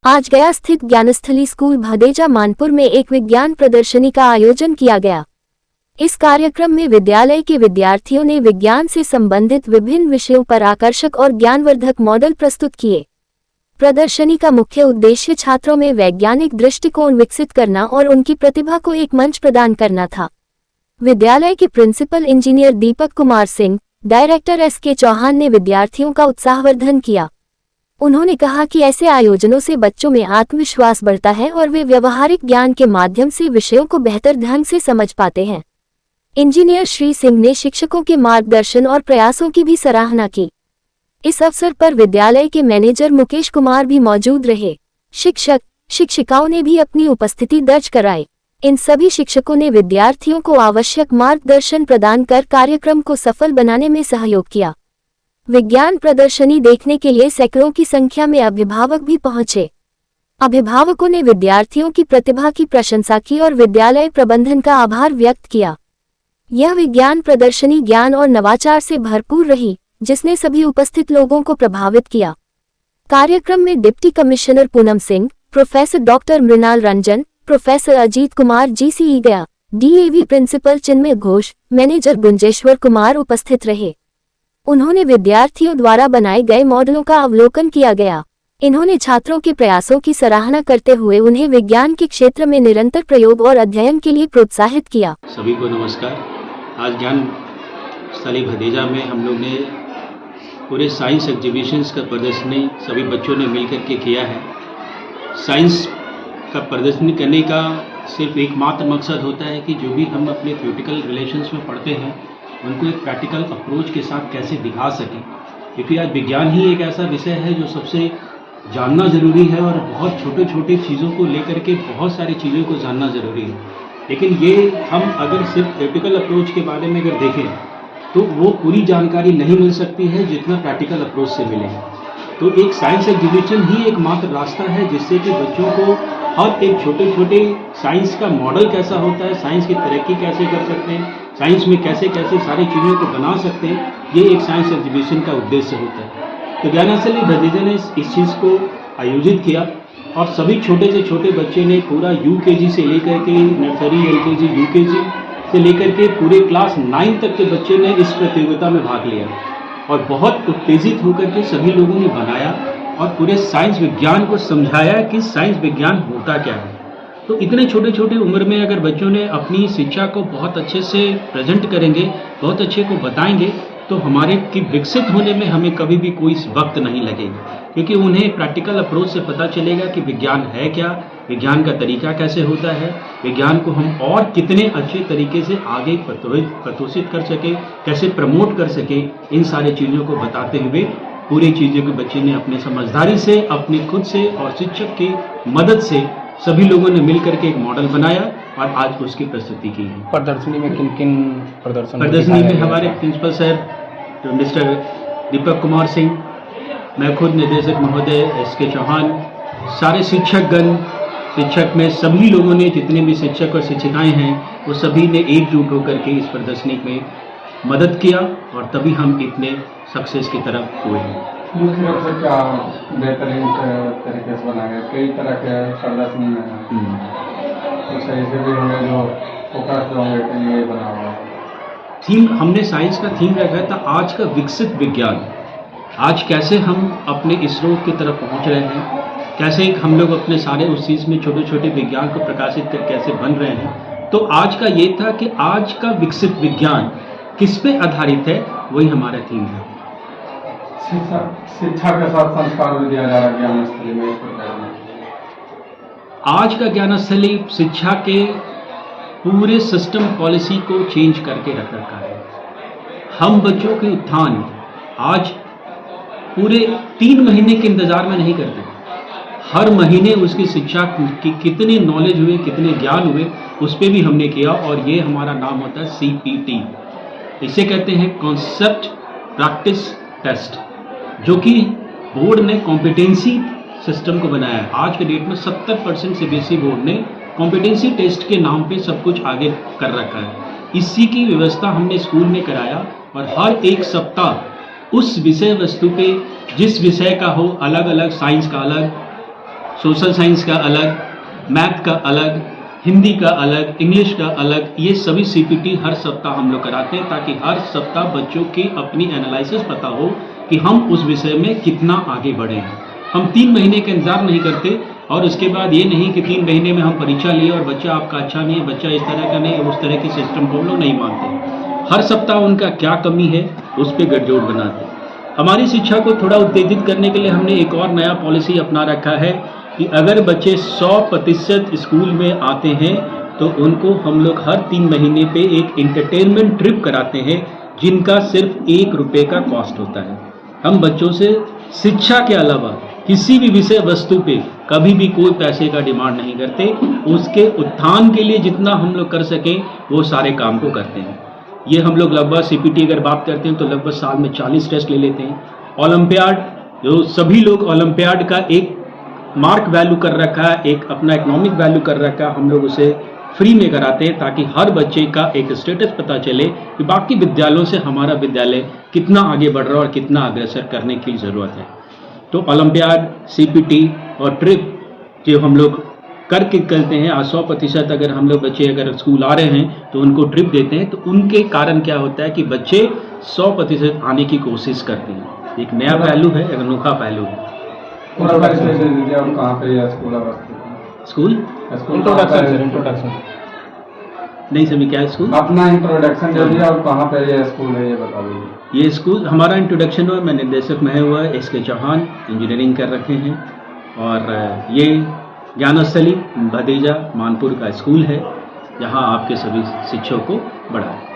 आज गया स्थित ज्ञानस्थली स्कूल भदेजा मानपुर में एक विज्ञान प्रदर्शनी का आयोजन किया गया। इस कार्यक्रम में विद्यालय के विद्यार्थियों ने विज्ञान से संबंधित विभिन्न विषयों पर आकर्षक और ज्ञानवर्धक मॉडल प्रस्तुत किए। प्रदर्शनी का मुख्य उद्देश्य छात्रों में वैज्ञानिक दृष्टिकोण विकसित करना और उनकी प्रतिभा को एक मंच प्रदान करना था। विद्यालय के principal engineer Deepak Kumar Singh, director SK. Chauhan ने विद्यार्थियों का उत्साहवर्धन किया। उन्होंने कहा कि ऐसे आयोजनों से बच्चों में आत्मविश्वास बढ़ता है और वे व्यवहारिक ज्ञान के माध्यम से विषयों को बेहतर ढंग से समझ पाते हैं। इंजीनियर श्री सिंह ने शिक्षकों के मार्गदर्शन और प्रयासों की भी सराहना की। इस अवसर पर विद्यालय के मैनेजर मुकेश कुमार भी मौजूद रहे। शिक्षक शिक्षिकाओं ने भी अपनी उपस्थिति दर्ज कराई। इन सभी शिक्षकों ने विद्यार्थियों को आवश्यक मार्गदर्शन प्रदान कर कार्यक्रम को सफल बनाने में सहयोग किया। विज्ञान प्रदर्शनी देखने के लिए सैकड़ों की संख्या में अभिभावक भी पहुंचे। अभिभावकों ने विद्यार्थियों की प्रतिभा की प्रशंसा की और विद्यालय प्रबंधन का आभार व्यक्त किया। यह विज्ञान प्रदर्शनी ज्ञान और नवाचार से भरपूर रही, जिसने सभी उपस्थित लोगों को प्रभावित किया। कार्यक्रम में deputy commissioner Poonam Singh, professor doctor Mrinal Ranjan, professor Ajit Kumar GCE. Gaya, DAV principal Chinmay Ghosh, manager Gunjeshwar Kumar उपस्थित रहे। उन्होंने विद्यार्थियों द्वारा बनाए गए मॉडलों का अवलोकन किया गया। इन्होंने छात्रों के प्रयासों की सराहना करते हुए उन्हें विज्ञान के क्षेत्र में निरंतर प्रयोग और अध्ययन के लिए प्रोत्साहित किया। सभी को नमस्कार। आज ज्ञान स्थली भदेजा में हम लोग ने पूरे साइंस एग्जीबिशंस का प्रदर्शनी सभी बच्चों ने मिलकर के किया है। साइंस का प्रदर्शनी करने का सिर्फ एकमात्र मकसद होता है कि जो भी हम अपने थ्योरेटिकल रिलेशंस में पढ़ते हैं उनको एक प्रैक्टिकल अप्रोच के साथ कैसे दिखा सकें, क्योंकि आज विज्ञान ही एक ऐसा विषय है जो सबसे जानना ज़रूरी है और बहुत छोटे छोटे चीज़ों को लेकर के बहुत सारी चीज़ों को जानना ज़रूरी है। लेकिन ये हम अगर सिर्फ थ्योरेटिकल अप्रोच के बारे में अगर देखें तो वो पूरी जानकारी नहीं मिल सकती है जितना प्रैक्टिकल अप्रोच से मिले। तो एक साइंस एग्जीबिशन ही एकमात्र रास्ता है जिससे कि बच्चों को हर एक छोटे छोटे साइंस का मॉडल कैसा होता है, साइंस की तरक्की कैसे कर सकते हैं, साइंस में कैसे कैसे सारी चीज़ों को बना सकते हैं, ये एक साइंस एग्जीबिशन का उद्देश्य होता है। तो ज्ञानस्थली भदेजा ने इस चीज़ को आयोजित किया और सभी छोटे से छोटे बच्चे ने पूरा यूकेजी से लेकर के नर्सरी, एलकेजी, यूकेजी से लेकर के पूरे क्लास 9 तक के बच्चे ने इस प्रतियोगिता में भाग लिया और बहुत उत्तेजित होकर के सभी लोगों ने बनाया और पूरे साइंस विज्ञान को समझाया कि साइंस विज्ञान होता क्या है। तो इतने छोटे छोटे उम्र में अगर बच्चों ने अपनी शिक्षा को बहुत अच्छे से प्रेजेंट करेंगे, बहुत अच्छे को बताएंगे, तो हमारे की विकसित होने में हमें कभी भी कोई वक्त नहीं लगेगा, क्योंकि उन्हें प्रैक्टिकल अप्रोच से पता चलेगा कि विज्ञान है क्या, विज्ञान का तरीका कैसे होता है, विज्ञान को हम और कितने अच्छे तरीके से आगे प्रतोषित कर सके, कैसे प्रमोट कर सके। इन सारी चीज़ों को बताते हुए पूरी चीज़ों के बच्चे ने अपने समझदारी से, अपने खुद से और शिक्षक की मदद से सभी लोगों ने मिलकर के एक मॉडल बनाया और आज उसकी प्रस्तुति की है। प्रदर्शनी में किन किन प्रदर्शनी में हमारे principal sir mister Deepak Kumar Singh, मैं खुद निदेशक महोदय एस.के. चौहान, सारे शिक्षकगण, शिक्षक में सभी लोगों ने, जितने भी शिक्षक और शिक्षिकाएं हैं, वो सभी ने एकजुट होकर के इस प्रदर्शनी में मदद किया और तभी हम इतने सक्सेस की तरफ हुए हैं। मुख्य रूप से क्या बेहतरीन तरीके से बनाया गया, कई तरह के प्रदर्शनी में तो सही से भी होंगे जो फोकस होंगे के लिए बना हुआ थीम। हमने साइंस का थीम रखा था आज का विकसित विज्ञान। आज कैसे हम अपने इसरो की तरफ पहुंच रहे हैं, कैसे हम लोग अपने सारे उस चीज़ में छोटे छोटे विज्ञान को प्रकाशित कर कैसे बन रहे हैं। तो आज का ये था कि आज का विकसित विज्ञान किस पे आधारित है, वही हमारा थीम है। शिक्षा के साथ संस्कार भी दिया जा रहा है ज्ञानस्थली में। आज का ज्ञानस्थली शिक्षा के पूरे सिस्टम पॉलिसी को चेंज करके रख रखा है। हम बच्चों के उत्थान आज पूरे 3 महीने के इंतजार में नहीं करते, हर महीने उसकी शिक्षा की कितने नॉलेज हुए, कितने ज्ञान हुए, उस पर भी हमने किया और ये हमारा नाम होता है CPT। इसे कहते हैं कॉन्सेप्ट प्रैक्टिस टेस्ट, जो कि बोर्ड ने कॉम्पिटेंसी सिस्टम को बनाया है। आज के डेट में 70% CBSE बोर्ड ने कॉम्पिटेंसी टेस्ट के नाम पे सब कुछ आगे कर रखा है। इसी की व्यवस्था हमने स्कूल में कराया और हर एक सप्ताह उस विषय वस्तु पे, जिस विषय का हो, अलग अलग, साइंस का अलग, सोशल साइंस का अलग, मैथ का अलग, हिंदी का अलग, इंग्लिश का अलग, ये सभी सीपीटी हर सप्ताह हम लोग कराते हैं ताकि हर सप्ताह बच्चों की अपनी एनालिसिस पता हो कि हम उस विषय में कितना आगे बढ़े हैं। हम 3 महीने का इंतजार नहीं करते और उसके बाद ये नहीं कि 3 महीने में हम परीक्षा लिए और बच्चा आपका अच्छा नहीं है, बच्चा इस तरह का नहीं है, उस तरह के सिस्टम को हम लोग नहीं मानते। हर सप्ताह उनका क्या कमी है उस पर गठजोड़ बनाते हैं। हमारी शिक्षा को थोड़ा उत्तेजित करने के लिए हमने एक और नया पॉलिसी अपना रखा है कि अगर बच्चे 100% स्कूल में आते हैं तो उनको हम लोग हर 3 महीने पे एक एंटरटेनमेंट ट्रिप कराते हैं जिनका सिर्फ 1 रुपये का कॉस्ट होता है। हम बच्चों से शिक्षा के अलावा किसी भी विषय वस्तु पे कभी भी कोई पैसे का डिमांड नहीं करते, उसके उत्थान के लिए जितना हम लोग कर सकें वो सारे काम को करते हैं। ये हम लोग लगभग सीपीटी अगर बात करते हैं तो लगभग साल में 40 टेस्ट ले लेते हैं। ओलंपियाड, जो सभी लोग ओलंपियाड का एक मार्क वैल्यू कर रखा है, एक अपना इकोनॉमिक वैल्यू कर रखा है, हम लोग उसे फ्री में कराते हैं ताकि हर बच्चे का एक स्टेटस पता चले कि बाकी विद्यालयों से हमारा विद्यालय कितना आगे बढ़ रहा है और कितना अग्रसर करने की ज़रूरत है। तो ओलंपियाड, सीपीटी और ट्रिप जो हम लोग करके करते हैं, आज 100% अगर हम लोग बच्चे अगर स्कूल आ रहे हैं तो उनको ट्रिप देते हैं, तो उनके कारण क्या होता है कि बच्चे 100% आने की कोशिश करते हैं। एक नया पहलू है, एक अनोखा पहलू है। पूरा परिचय दे दीजिए, आप कहाँ पे या स्कूल अवस्थित है? स्कूल इंट्रोडक्शन नहीं समझी, क्या है स्कूल? अपना इंट्रोडक्शन दे दीजिए, आप कहाँ पे ये स्कूल है ये बता दीजिए। ये स्कूल हमारा इंट्रोडक्शन हुआ, मैं निर्देशक में हुआ एस के चौहान, इंजीनियरिंग कर रखे हैं और ये ज्ञानस्थली भदेजा मानपुर का स्कूल है जहाँ आपके सभी शिक्षकों को बढ़ाएं।